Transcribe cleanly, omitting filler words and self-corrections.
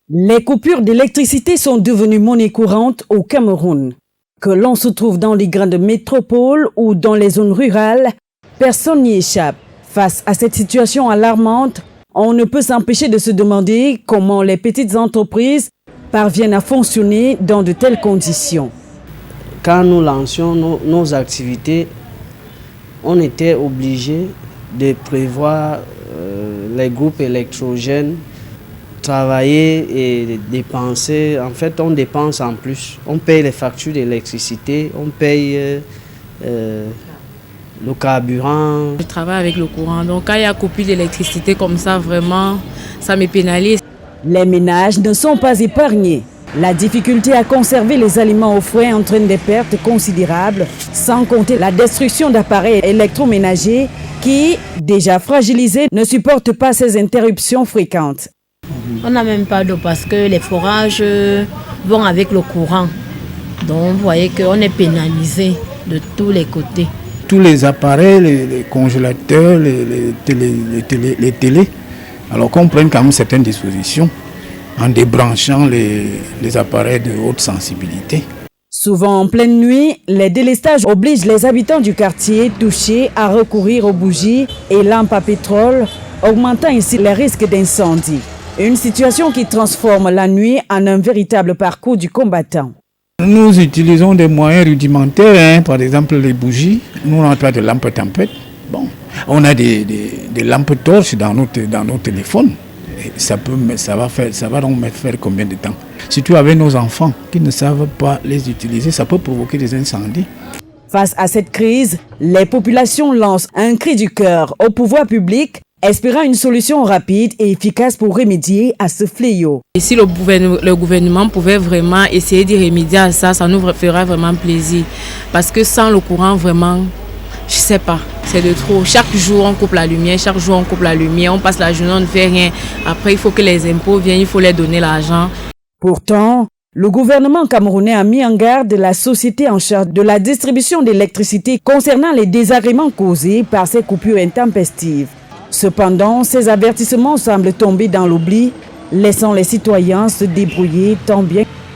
Les coupures d'électricité sont devenues monnaie courante au Cameroun. Que l'on se trouve dans les grandes métropoles ou dans les zones rurales, personne n'y échappe. Face à cette situation alarmante, on ne peut s'empêcher de se demander comment les petites entreprises parviennent à fonctionner dans de telles conditions. Quand nous lancions nos activités, on était obligé de prévoir les groupes électrogènes, travailler et dépenser. En fait, on dépense en plus. On paye les factures d'électricité, on paye le carburant. Je travaille avec le courant, donc quand il y a coupure d'électricité comme ça, vraiment, ça me pénalise. Les ménages ne sont pas épargnés. La difficulté à conserver les aliments au frais entraîne des pertes considérables, sans compter la destruction d'appareils électroménagers qui, déjà fragilisés, ne supportent pas ces interruptions fréquentes. On n'a même pas d'eau parce que les forages vont avec le courant. Donc vous voyez qu'on est pénalisé de tous les côtés. Tous les appareils, les congélateurs, les télés, alors qu'on prenne quand même certaines dispositions en débranchant les appareils de haute sensibilité. Souvent en pleine nuit, les délestages obligent les habitants du quartier touchés à recourir aux bougies et lampes à pétrole, augmentant ainsi les risques d'incendie. Une situation qui transforme la nuit en un véritable parcours du combattant. Nous utilisons des moyens rudimentaires, par exemple les bougies. Nous n'avons pas de lampes tempête. Bon, on a des lampes torches dans nos téléphones. Et ça va donc faire combien de temps? Surtout avec nos enfants qui ne savent pas les utiliser, ça peut provoquer des incendies. Face à cette crise, les populations lancent un cri du cœur au pouvoir public, espérant une solution rapide et efficace pour remédier à ce fléau. Et si le gouvernement pouvait vraiment essayer d'y remédier à ça, ça nous ferait vraiment plaisir. Parce que sans le courant, vraiment, je ne sais pas, c'est de trop. Chaque jour, on coupe la lumière, on passe la journée, on ne fait rien. Après, il faut que les impôts viennent, il faut leur donner l'argent. Pourtant, le gouvernement camerounais a mis en garde la société en charge de la distribution d'électricité concernant les désagréments causés par ces coupures intempestives. Cependant, ces avertissements semblent tomber dans l'oubli, laissant les citoyens se débrouiller tant bien